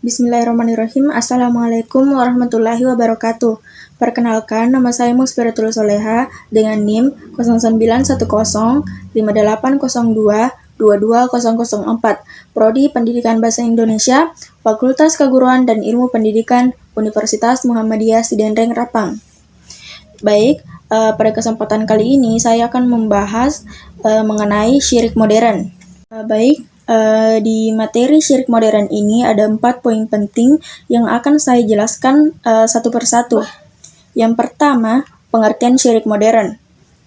Bismillahirrahmanirrahim. Assalamualaikum warahmatullahi wabarakatuh. Perkenalkan, nama saya Musfiratul Soleha dengan NIM 09105802222004, Prodi Pendidikan Bahasa Indonesia, Fakultas Keguruan dan Ilmu Pendidikan, Universitas Muhammadiyah Sidenreng Rapang. Baik, pada kesempatan kali ini saya akan membahas mengenai syirik modern. Di materi syirik modern ini ada 4 poin penting yang akan saya jelaskan satu persatu. Yang pertama, pengertian syirik modern.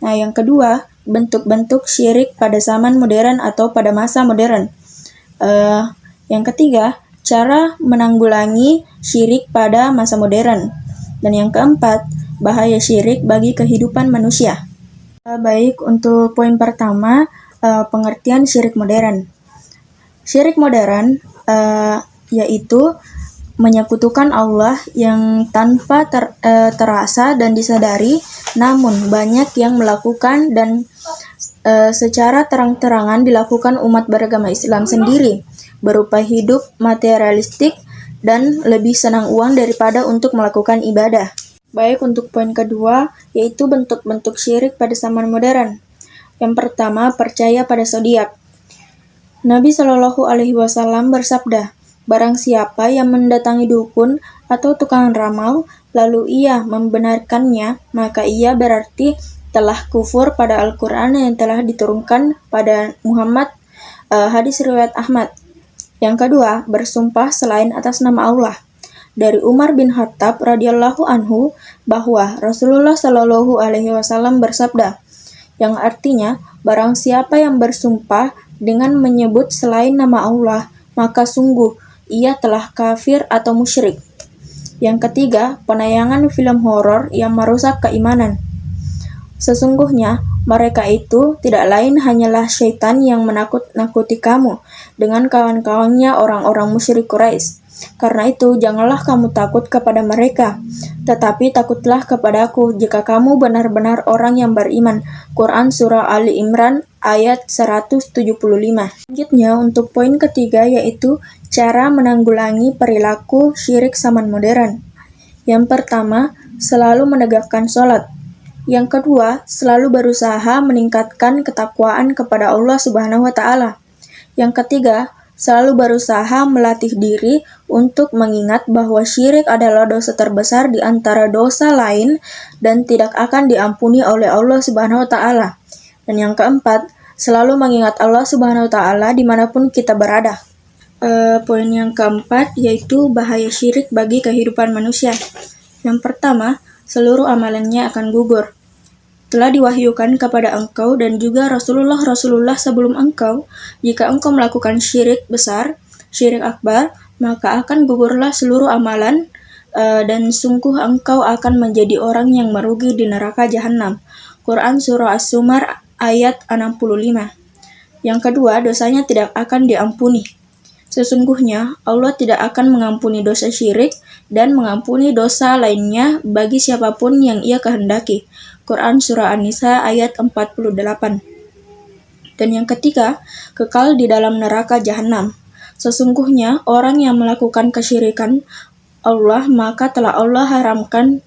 Nah, yang kedua, bentuk-bentuk syirik pada zaman modern atau pada masa modern. Yang ketiga, cara menanggulangi syirik pada masa modern. Dan yang keempat, bahaya syirik bagi kehidupan manusia. Baik, untuk poin pertama, pengertian syirik modern. Syirik modern yaitu menyekutukan Allah yang tanpa terasa dan disadari, namun banyak yang melakukan dan secara terang-terangan dilakukan umat beragama Islam sendiri, berupa hidup materialistik dan lebih senang uang daripada untuk melakukan ibadah. Baik, untuk poin kedua, yaitu bentuk-bentuk syirik pada zaman modern. Yang pertama, percaya pada zodiak. Nabi Shallallahu Alaihi Wasallam bersabda, barang siapa yang mendatangi dukun atau tukang ramal, lalu ia membenarkannya, maka ia berarti telah kufur pada Al-Quran yang telah diturunkan pada Muhammad. Hadis riwayat Ahmad. Yang kedua, bersumpah selain atas nama Allah. Dari Umar bin Khattab radhiyallahu anhu bahwa Rasulullah Shallallahu Alaihi Wasallam bersabda, yang artinya barang siapa yang bersumpah dengan menyebut selain nama Allah, maka sungguh ia telah kafir atau musyrik. Yang ketiga, penayangan film horor yang merusak keimanan. Sesungguhnya mereka itu tidak lain hanyalah syaitan yang menakut-nakuti kamu dengan kawan-kawannya orang-orang musyrik Quraisy. Karena itu janganlah kamu takut kepada mereka, tetapi takutlah kepadaku jika kamu benar-benar orang yang beriman. Quran Surah Ali Imran ayat 175. Selanjutnya, untuk poin ketiga yaitu cara menanggulangi perilaku syirik zaman modern. Yang pertama, selalu menegakkan sholat. Yang kedua, selalu berusaha meningkatkan ketakwaan kepada Allah Subhanahu wa Ta'ala. Yang ketiga, selalu berusaha melatih diri untuk mengingat bahwa syirik adalah dosa terbesar di antara dosa lain dan tidak akan diampuni oleh Allah Subhanahu wa Ta'ala. Dan yang keempat, selalu mengingat Allah Subhanahu wa Ta'ala dimanapun kita berada. Poin yang keempat yaitu bahaya syirik bagi kehidupan manusia. Yang pertama, seluruh amalannya akan gugur. Telah diwahyukan kepada engkau dan juga Rasulullah sebelum engkau, jika engkau melakukan syirik besar, syirik akbar, maka akan gugurlah seluruh amalan, dan sungguh engkau akan menjadi orang yang merugi di neraka jahanam. Quran Surah As-Zumar ayat 65. Yang kedua, dosanya tidak akan diampuni. Sesungguhnya Allah tidak akan mengampuni dosa syirik dan mengampuni dosa lainnya bagi siapapun yang ia kehendaki. Quran Surah An-Nisa ayat 48. Dan yang ketiga, kekal di dalam neraka jahanam. Sesungguhnya orang yang melakukan kesyirikan Allah, maka telah Allah haramkan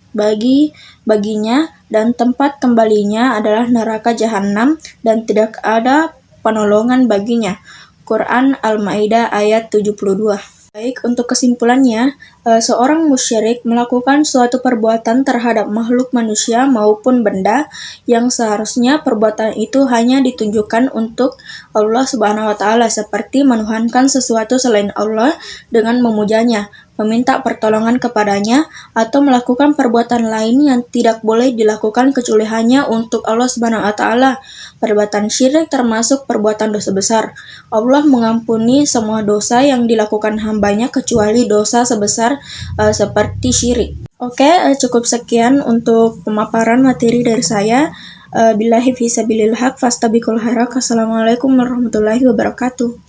baginya dan tempat kembalinya adalah neraka jahanam dan tidak ada penolongan baginya. Quran Al-Maidah ayat 72. Baik, untuk kesimpulannya, seorang musyrik melakukan suatu perbuatan terhadap makhluk manusia maupun benda yang seharusnya perbuatan itu hanya ditunjukkan untuk Allah Subhanahu wa Ta'ala, seperti menuhankan sesuatu selain Allah dengan memujanya, meminta pertolongan kepadanya, atau melakukan perbuatan lain yang tidak boleh dilakukan kecuali hanya untuk Allah Subhanahu wa Ta'ala. Perbuatan syirik termasuk perbuatan dosa besar. Allah mengampuni semua dosa yang dilakukan hambanya kecuali dosa sebesar seperti syirik. Oke, cukup sekian untuk pemaparan materi dari saya. Billahi fisabilil haq fastabiqul khairat. Assalamualaikum warahmatullahi wabarakatuh.